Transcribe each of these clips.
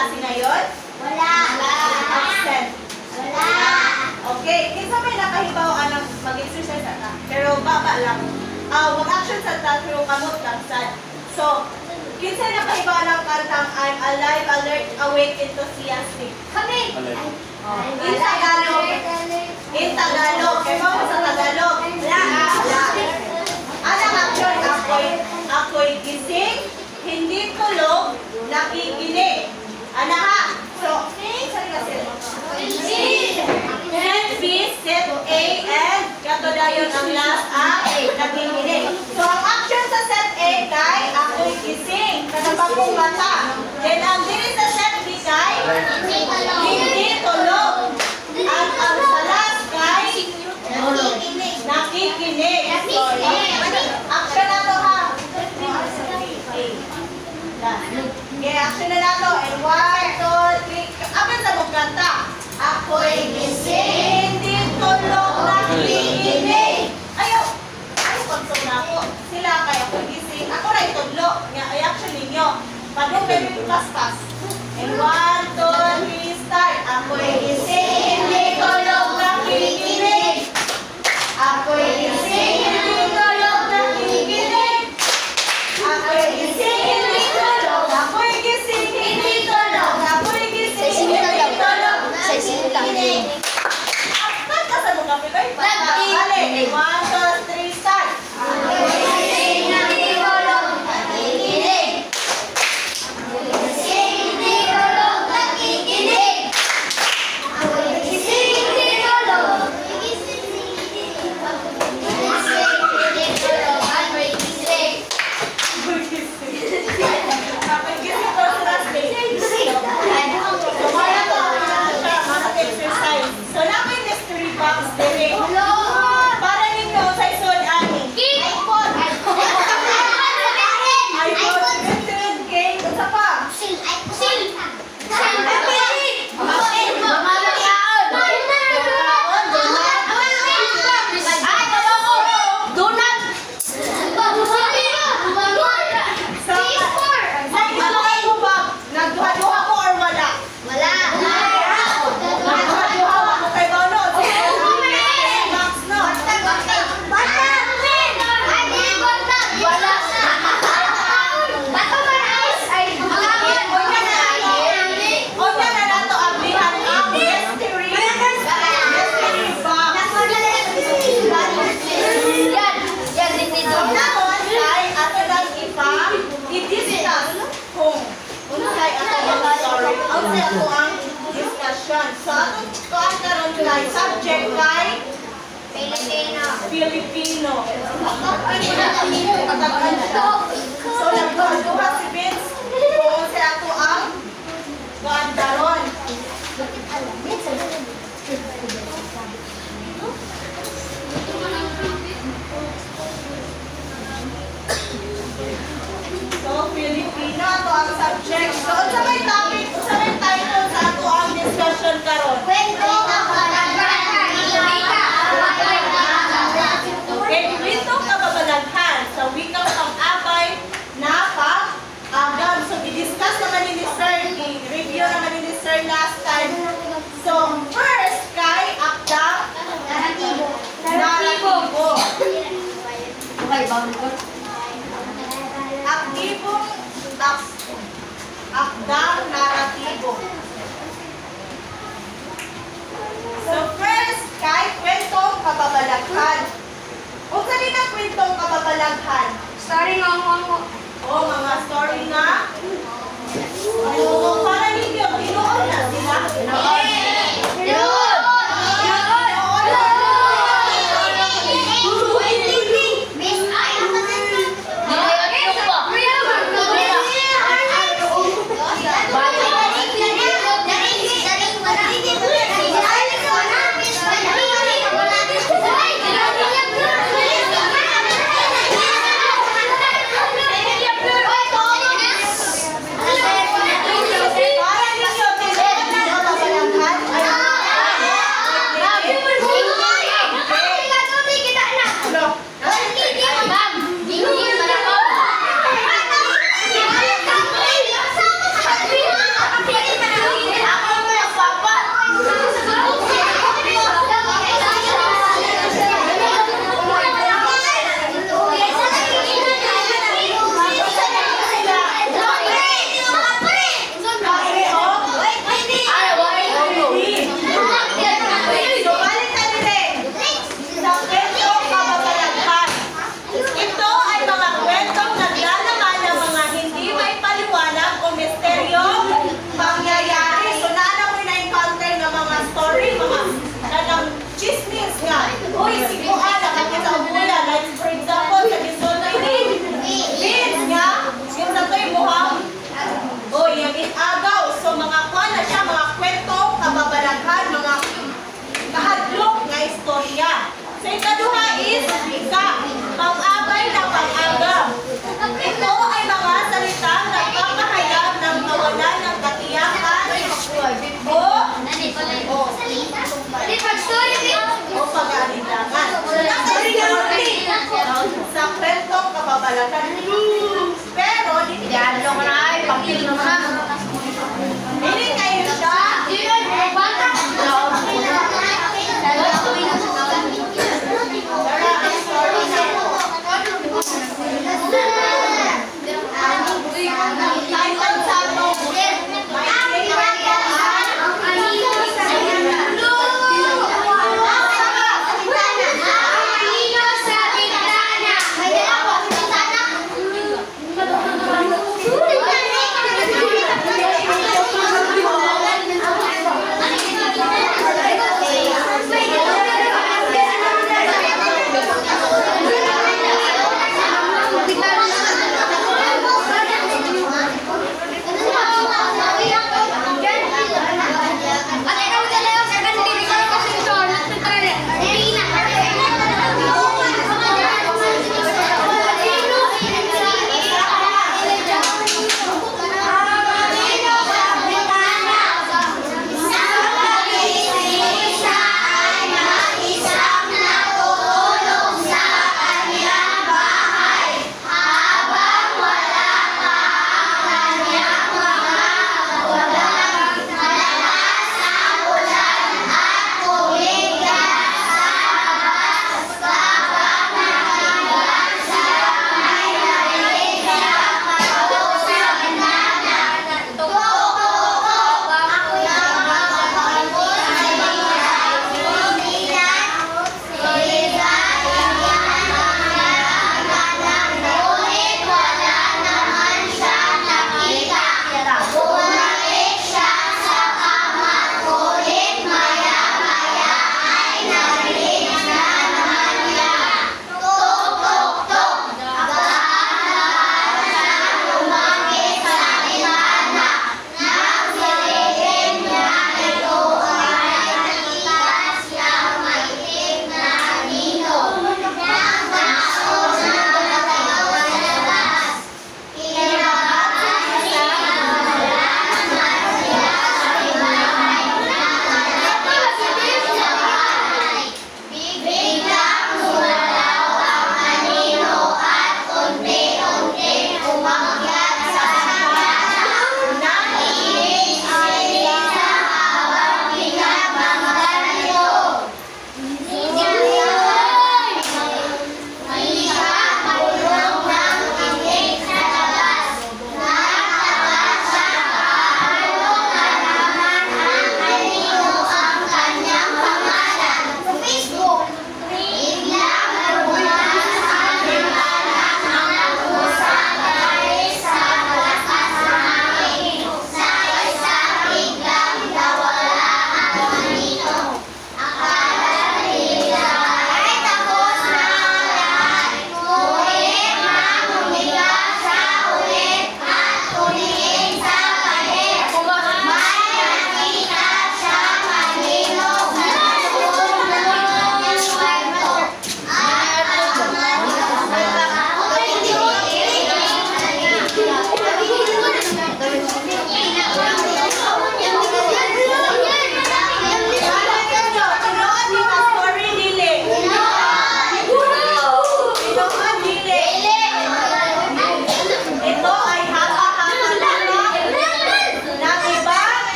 klase ngayon? Wala. Absent. Wala. Okay, kinsa may nakahibaw anang mag-exercise ata. Pero baba lang. Mag-action sa ta pero kamot lang sad. So, kinsa nakahibaw anang kantang I'm alive, alert, awake, enthusiastic. Kami. In Tagalog. In Tagalog. Kaya mo sa Tagalog. Wala. Anong action? Ako'y gising, hindi tulog, nakikinig. Ana ha? So, sorry kasi. Set B, set A, and katodayon ang last nakikinig. So, ang action sa set A kay ako'y gising, kanapagong mata. Then, ang dili sa set B kay hindi tulog. Ang sa last kay nakikinig. So, action na to ha. Okay, action na na to. And 1, 2, 3. Apan sa mong kanta? Ako'y gising, hindi tulog, nakikinig. Ayaw. Ayaw pagsong na ako. Sila kayo ako'y gising. Ako na itudlo. Ay action ninyo. Padong kayo yung paspas. And 1, 2, 3, start. Ako'y gising, hindi tulog, nakikinig. Ako'y gising, hindi tulog, nakikinig. Ako'y gising, hindi tulog. Ako'y gising, hindi tulog. Ako'y gising, hindi tulog, nakikinig. Ba't ka sa mga Pinoy? Balik. 1, 2, 3, start. Ako'y gising, hindi tulog, nakikinig. Ako'y gising, hindi tulog, nakikinig. Ako'y gising, hindi tulog. So, namin mystery box dire. Para ninyo sa isod ani. iPhone 15 game. Unsa pa? Nagduha-duha ko or wala? Nagduha-duha ako kay Bono. Max no. Unya na nato ablihan ang mystery box. Naon kay ato lang i-discuss kung unsay ato mga story. Unsay ato ang discussion. So ato tuan karon kay subject kay Filipino. So nagduha si Vince kung unsay ato ang tuan karon. So, Filipino, ito ang subject. So, unsa may topic, unsa may title sa ato ang discussion karon? Okay, kwentong kababalaghan sa wikang pang-abay na pag-agam. So, i-discuss naman ni Sir, i-review naman ni Sir last time. So, first, kay akdang naratibo. Akdang naratibo. So first, kay kwentong kababalaghan. Kung saan din ang kwentong kababalaghan? Mga story nga. Para ninyo, tinuon na sila. Para ninyo, tinuon na kababalaghan. pala. Pero, hindi Diyan ko na ay, pang-film na. hindi kayo siya.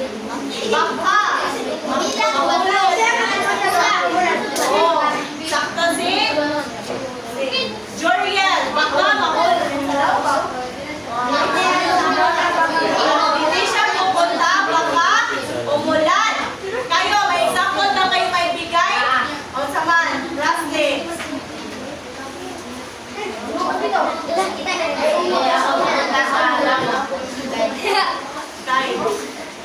Baka. Oh, sakto si Joriel. Baka mahulog. Hindi siya pupunta, baka umulan. Kayo, may example na kayo may bigay? O saman, lastly.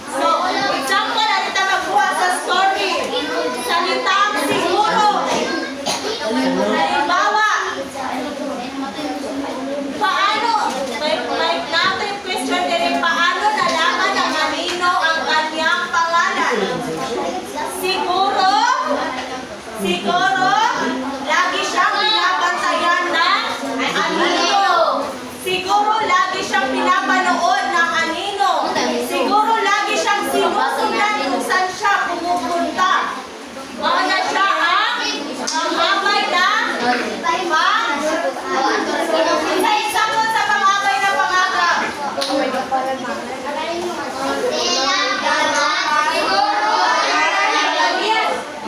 So, example na kita magbuha sa story. Salitang siguro. Halimbawa, paano, may natin question din, paano nalaman ng kanino ang kanyang pangalan? Siguro, lagi siyang pinapantayan ng anino. Siguro, lagi siyang pinapanood ng anino. Siguro, lagi siyang sinusundan kung saan siya pumupunta. Mga na siya ang habay na isa sa pangabay na pangagap.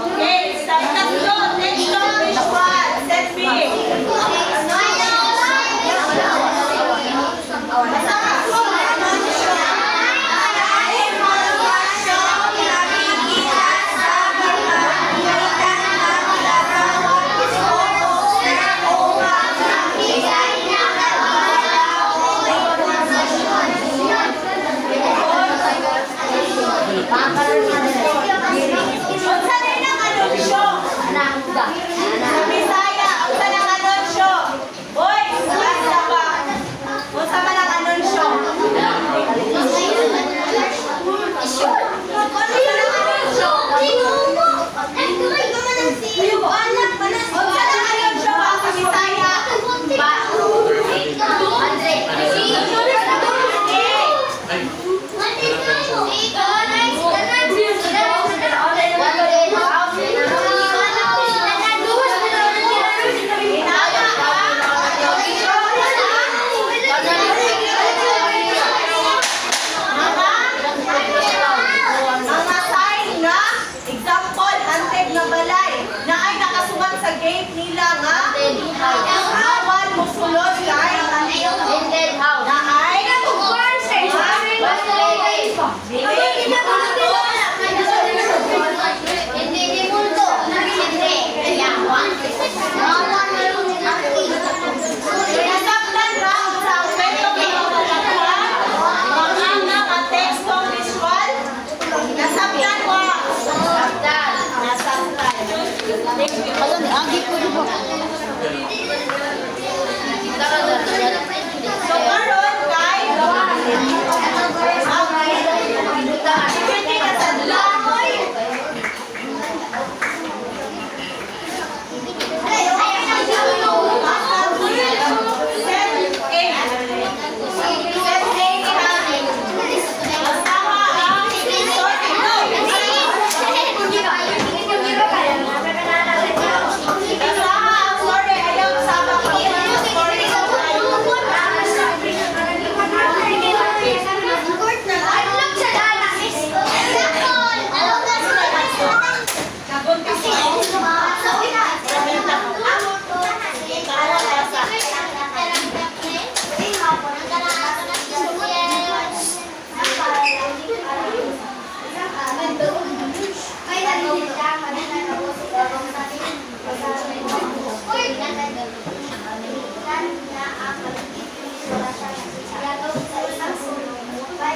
Okay, sa tatlo, next to visual, set B. Masama ko. Unsa na yung anunsyo? Sa Bisaya, unsa na ang anunsyo? Hoy, basta ba? Unsa man ang anunsyo? Unsa na ang anunsyo ba sa Bisaya? Mga sign na, example, anteg na balay, na ay nakasumat sa gate nila nga, awan mo sulod kay, na ay, nasaktan ra sa kwento ng mga mga tekstong visual, nasaktan mo. Nasaktan. So, karon kay activity na sa lamoy. Set A ni Asawa ang sorry. Asawa ang sorry. Ayaw sama ko. Sorry. Kabuntis mo.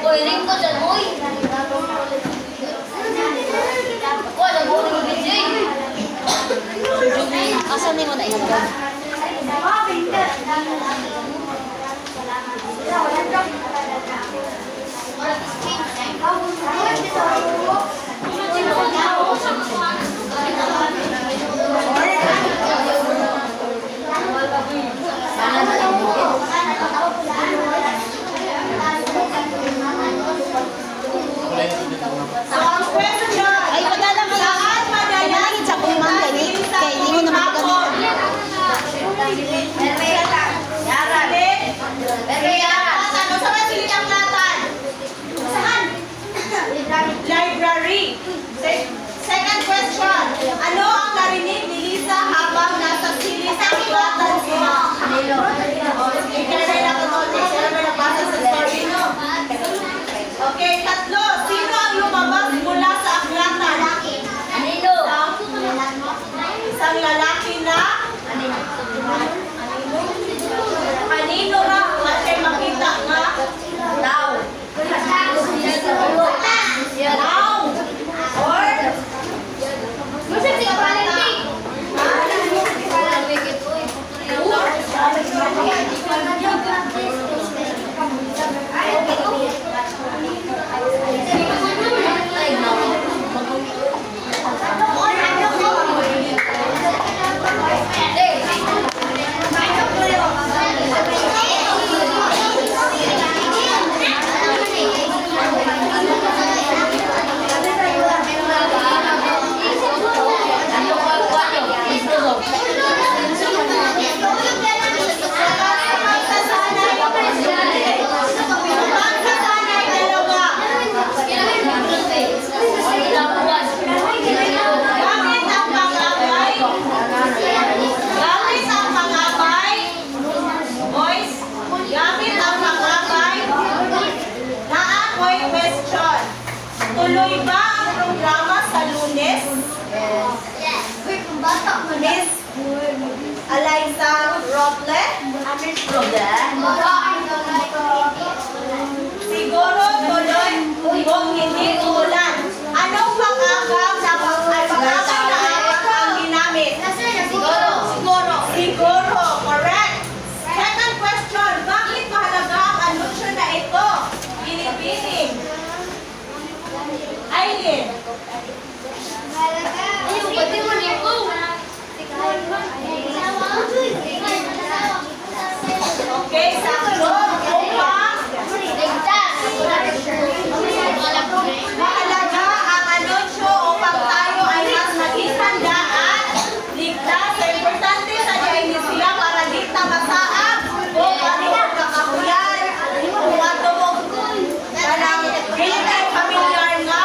Uy, ring ko dyan, uy. Wala mo ring video. Asan mo na ito? So, ang question, Ay, padala ka lang. saan madalas Sa kumang ganit. Kaya hindi mo naman ganit. Ano sa mga silitang latan? Saan? library. Second question. Ano ang narinig ni Lisa habang nasa silid sa aklatan siya? Ikaw na lang ito. Sino ba nabasa sa story, no? Okay, tatlo. Sino ang lumabas mula sa aklatan? Isang lalaki na? Kanino nga? Kasi makita nga? Tao. Or? Tuloy ba ang programa sa Lunes? Miss Eliza Rotle? Siguro tuloy kung hindi umulan. Anong pag-akam na ang ginamit? Siguro. Correct. Second question. Bakit mahalaga ang anunsyo na ito? Binibining. Aileen. Okay, sakto. Mahalaga ang anunsyo upang tayo ay mas maging handaan, ligtas, sa importante sa diagnisia para di masaag o ano ang kakahuyan o ato mo kanang hindi tayo familiar nga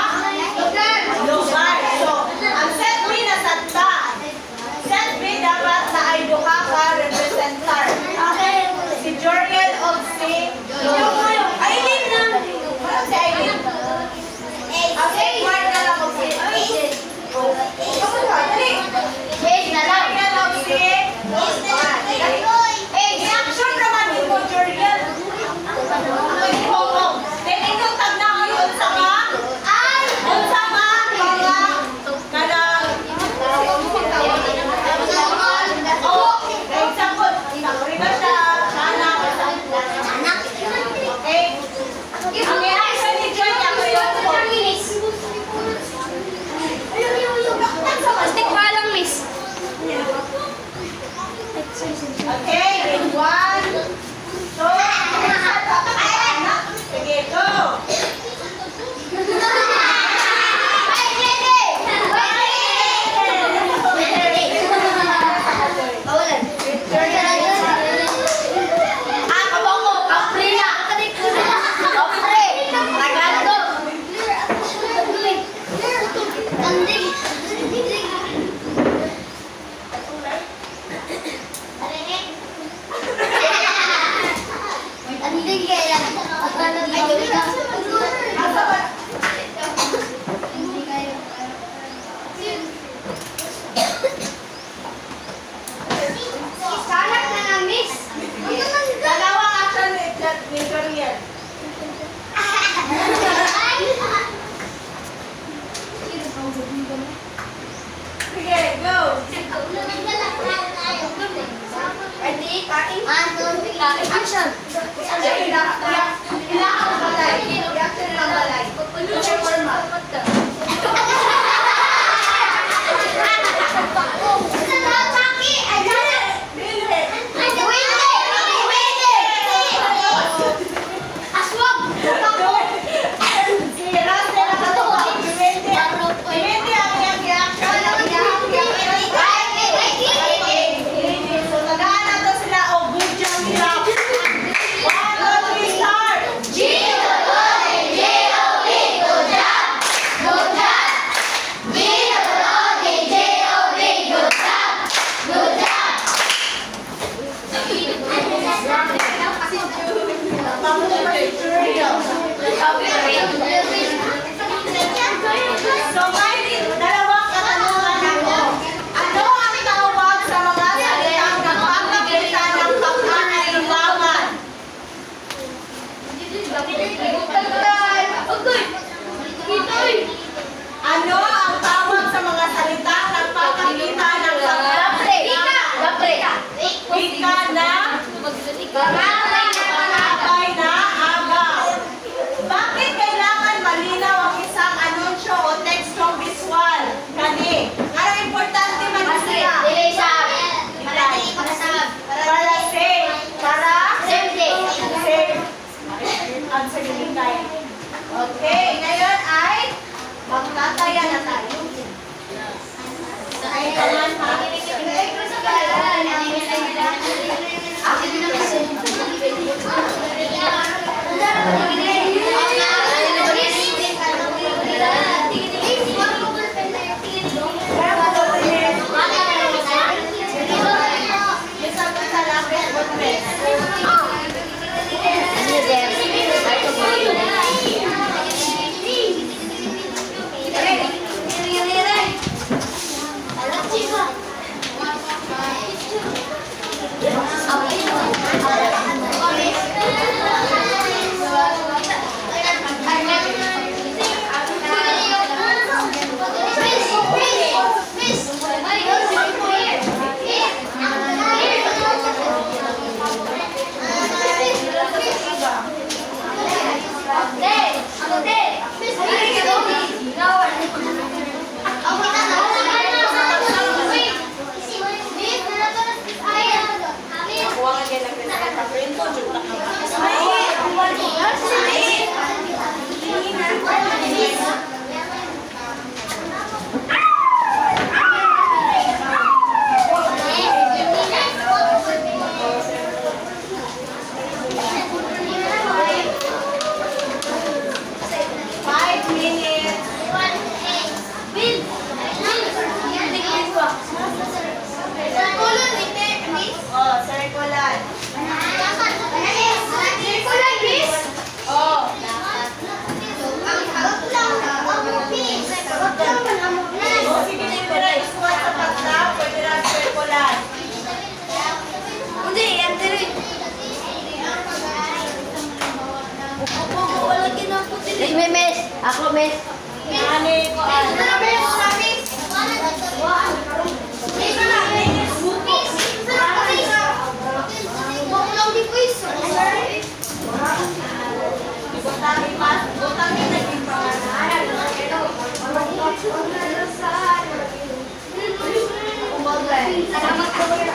lugar. So, ang set B na santa. Set B dapat na ay duha ka representar. Si Joriel of si Aileen na. Parang si Aileen. Ang set word na lang of si Aileen. Dali. Joriel of si reaction naman ni mo, Joriel. Then ikaw tagnaon unsa nga? Unsa nga mga kanang example, itauri ba siya? Sana. Okay? Ang reaction ni Joy niya ko yung okay, in 1, 2, sige, go! Asa ba? Dalawang action ni Joriel. Sige, go! Action! Ilang ang balay. Reaction ng balay. Ako, miss. Ani ko Butang ni naging pangalan. Salamat po.